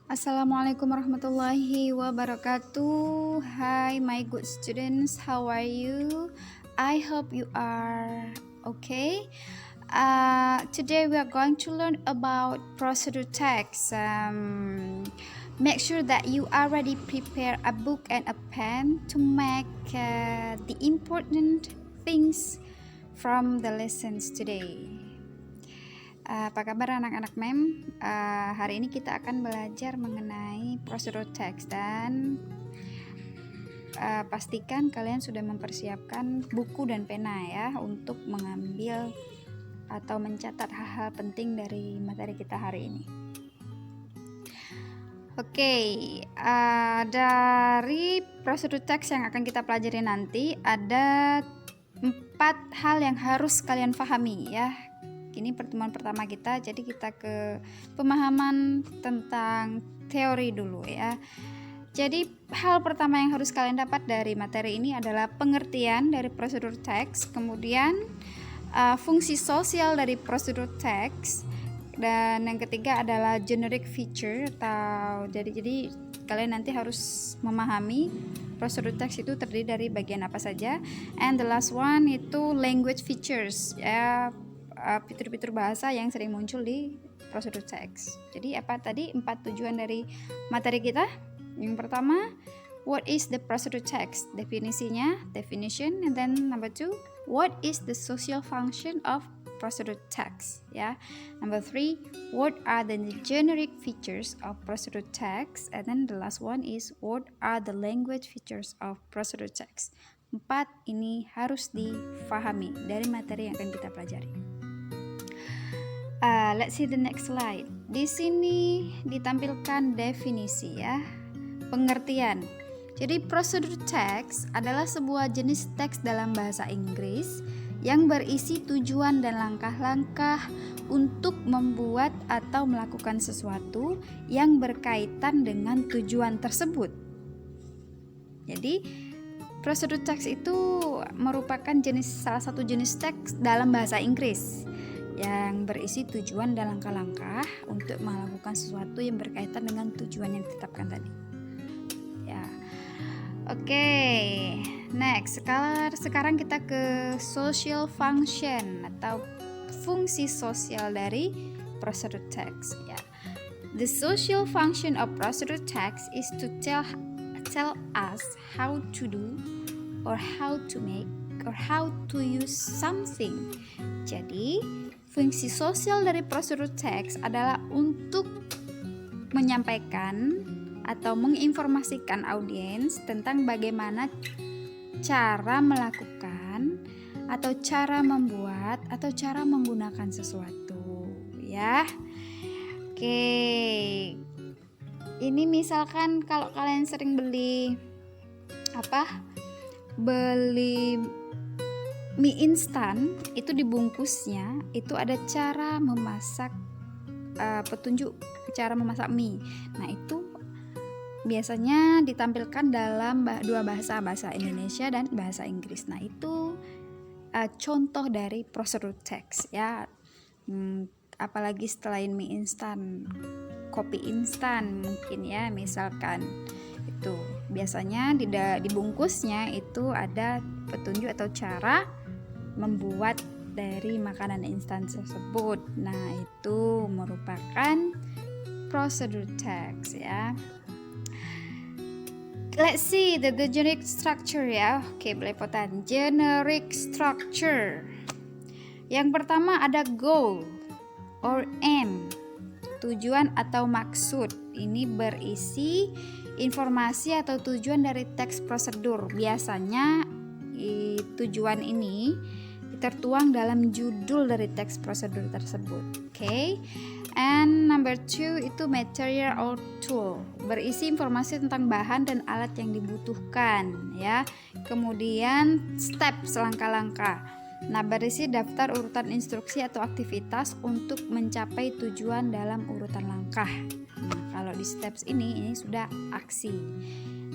Assalamualaikum warahmatullahi wabarakatuh. Hi my good students, how are you? I hope you are okay. Today we are going to learn about procedure text. Make sure that you already prepare a book and a pen to make the important things from the lessons today. Apa kabar anak-anak MEM? Hari ini kita akan belajar mengenai prosedur teks dan pastikan kalian sudah mempersiapkan buku dan pena ya untuk mengambil atau mencatat hal-hal penting dari materi kita hari ini. Oke, dari prosedur teks yang akan kita pelajari nanti ada 4 hal yang harus kalian pahami ya. Ini pertemuan pertama kita, jadi kita ke pemahaman tentang teori dulu ya. Jadi hal pertama yang harus kalian dapat dari materi ini adalah pengertian dari prosedur teks, kemudian fungsi sosial dari prosedur teks, dan yang ketiga adalah generic feature atau jadi kalian nanti harus memahami prosedur teks itu terdiri dari bagian apa saja. And the last one itu language features ya, fitur-fitur bahasa yang sering muncul di prosedur teks. Jadi apa tadi 4 tujuan dari materi kita? Yang pertama, what is the procedure text? Definisinya, definition, and then number 2, what is the social function of procedure text? Ya. Number 3, what are the generic features of procedure text? And then the last one is what are the language features of procedure text? 4 ini harus difahami dari materi yang akan kita pelajari. Let's see the next slide. Di sini ditampilkan definisi ya, pengertian. Jadi prosedur teks adalah sebuah jenis teks dalam bahasa Inggris yang berisi tujuan dan langkah-langkah untuk membuat atau melakukan sesuatu yang berkaitan dengan tujuan tersebut. Jadi prosedur teks itu merupakan salah satu jenis teks dalam bahasa Inggris yang berisi tujuan dan langkah-langkah untuk melakukan sesuatu yang berkaitan dengan tujuan yang ditetapkan tadi. Ya, oke. Next, sekarang kita ke social function atau fungsi sosial dari prosedur text. Ya, the social function of prosedur text is to tell us how to do or how to make or how to use something. Jadi fungsi sosial dari prosedur teks adalah untuk menyampaikan atau menginformasikan audiens tentang bagaimana cara melakukan atau cara membuat atau cara menggunakan sesuatu ya. Oke. Ini misalkan kalau kalian sering beli mie instan, itu dibungkusnya itu ada cara memasak, petunjuk cara memasak mie. Nah itu biasanya ditampilkan dalam dua bahasa Indonesia dan bahasa Inggris. Nah itu contoh dari prosedur teks ya. Apalagi selain mie instan, kopi instan mungkin ya, misalkan itu biasanya dibungkusnya itu ada petunjuk atau cara membuat dari makanan instan tersebut. Nah itu merupakan prosedur teks ya. Let's see the generic structure ya. Oke, belepotan generic structure. Yang pertama ada goal or aim, tujuan atau maksud. Ini berisi informasi atau tujuan dari teks prosedur. Biasanya tujuan ini tertuang dalam judul dari teks prosedur tersebut. Okay. And number 2 itu material or tool, berisi informasi tentang bahan dan alat yang dibutuhkan ya. Kemudian step, langkah-langkah. Nah, berisi daftar urutan instruksi atau aktivitas untuk mencapai tujuan dalam urutan langkah. Nah, kalau di steps ini sudah aksi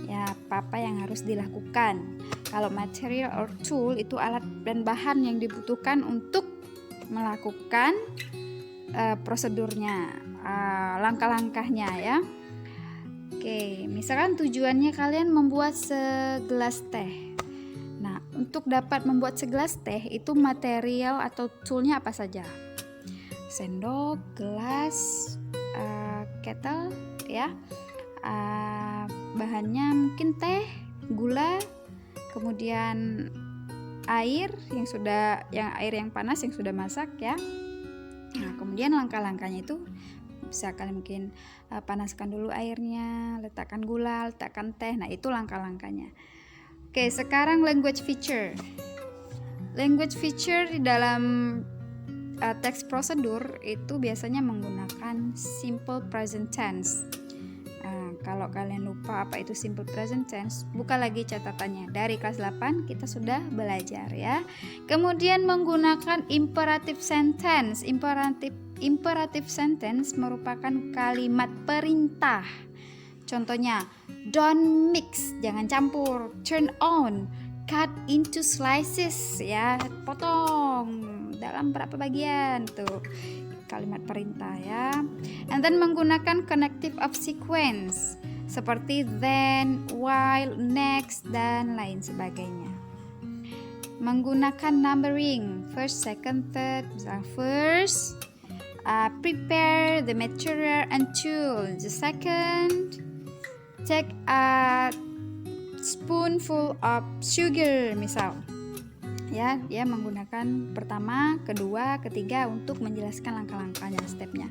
ya, apa yang harus dilakukan. Kalau material or tool itu alat dan bahan yang dibutuhkan untuk melakukan prosedurnya, langkah-langkahnya ya. Oke, misalkan tujuannya kalian membuat segelas teh. Nah, untuk dapat membuat segelas teh itu material atau toolnya apa saja? Sendok, gelas, kettle, ya. Bahannya mungkin teh, gula, kemudian air yang panas yang sudah masak, ya. Nah, kemudian langkah-langkahnya itu bisa kalian mungkin panaskan dulu airnya, letakkan gula, letakkan teh. Nah, itu langkah-langkahnya. Oke, sekarang language feature. Language feature di dalam teks prosedur itu biasanya menggunakan simple present tense. Kalau kalian lupa apa itu simple present tense, buka lagi catatannya. Dari kelas 8 kita sudah belajar, ya. Kemudian menggunakan imperative sentence. Imperative sentence merupakan kalimat perintah. Contohnya, don't mix, jangan campur. Turn on, cut into slices, ya, potong dalam berapa bagian tuh. Kalimat perintah, ya. And then menggunakan connective of sequence seperti then, while, next, dan lain sebagainya. Menggunakan numbering first, second, third. Misalnya first, prepare the material and tool. The second, take a spoonful of sugar, misal. Ya, dia menggunakan pertama, kedua, ketiga untuk menjelaskan langkah-langkahnya, stepnya.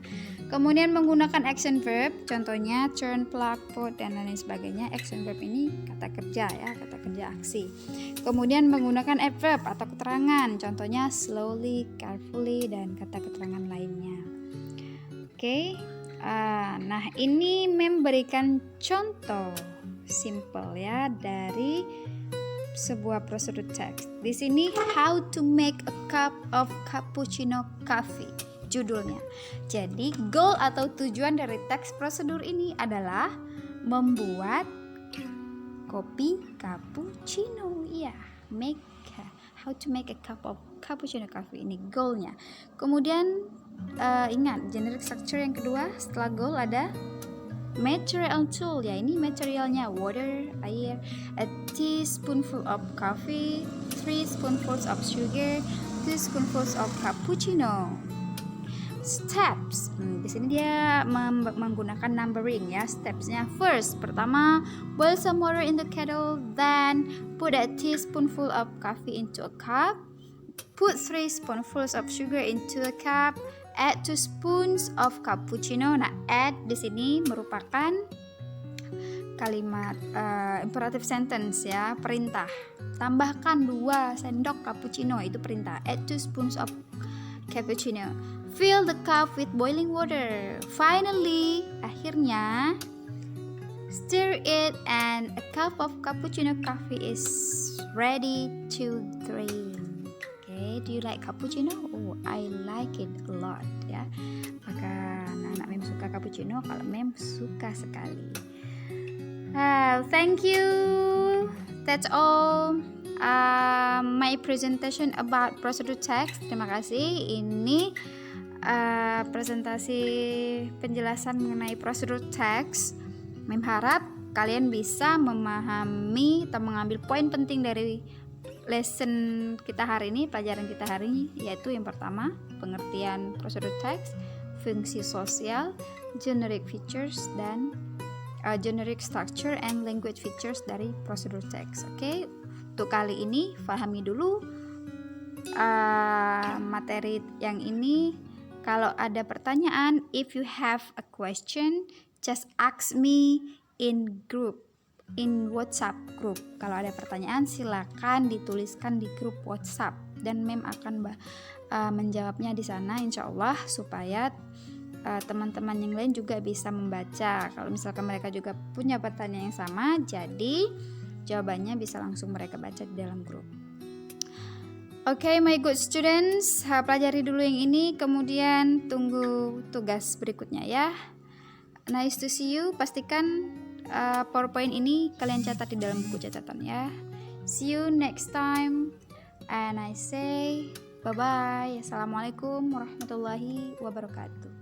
Kemudian menggunakan action verb, contohnya turn, plug, put, dan lain sebagainya. Action verb ini kata kerja, ya, kata kerja aksi. Kemudian menggunakan adverb atau keterangan, contohnya slowly, carefully, dan kata keterangan lainnya. Oke, nah ini memberikan contoh simple, ya, dari sebuah prosedur teks. Di sini how to make a cup of cappuccino coffee judulnya. Jadi goal atau tujuan dari teks prosedur ini adalah membuat kopi cappuccino, ya. How to make a cup of cappuccino coffee, ini goalnya. Kemudian ingat generic structure yang kedua setelah goal ada material tool, ya, ini materialnya water, air, a teaspoonful of coffee, 3 spoonfuls of sugar, 2 spoonfuls of cappuccino. Steps, di sini dia menggunakan numbering, ya. Stepsnya first, pertama boil some water in the kettle, then put a teaspoonful of coffee into a cup, put 3 spoonfuls of sugar into a cup, add 2 spoons of cappuccino. Nah, add di sini merupakan kalimat imperative sentence, ya, perintah. Tambahkan 2 sendok cappuccino, itu perintah. Add 2 spoons of cappuccino. Fill the cup with boiling water. Finally, akhirnya stir it and a cup of cappuccino coffee is ready to drink. Do you like cappuccino? Oh, I like it a lot, ya. Maka anak-anak Mem suka cappuccino, kalau Mem suka sekali. Thank you. That's all my presentation about procedure text. Terima kasih. Ini presentasi penjelasan mengenai prosedur teks. Mem harap kalian bisa memahami atau mengambil poin penting dari lesson kita hari ini, pelajaran kita hari ini, yaitu yang pertama, pengertian prosedur teks, fungsi sosial, generic features, dan generic structure and language features dari prosedur teks. Oke, untuk kali ini pahami dulu materi yang ini. Kalau ada pertanyaan, if you have a question, just ask me in WhatsApp group. Kalau ada pertanyaan silakan dituliskan di grup WhatsApp dan Mem akan menjawabnya di sana, insya Allah, supaya teman-teman yang lain juga bisa membaca. Kalau misalkan mereka juga punya pertanyaan yang sama, jadi jawabannya bisa langsung mereka baca di dalam grup. Oke, my good students, pelajari dulu yang ini, kemudian tunggu tugas berikutnya, ya. Nice to see you. Pastikan PowerPoint ini kalian catat di dalam buku catatan, ya. See you next time, and I say bye bye. Assalamualaikum warahmatullahi wabarakatuh.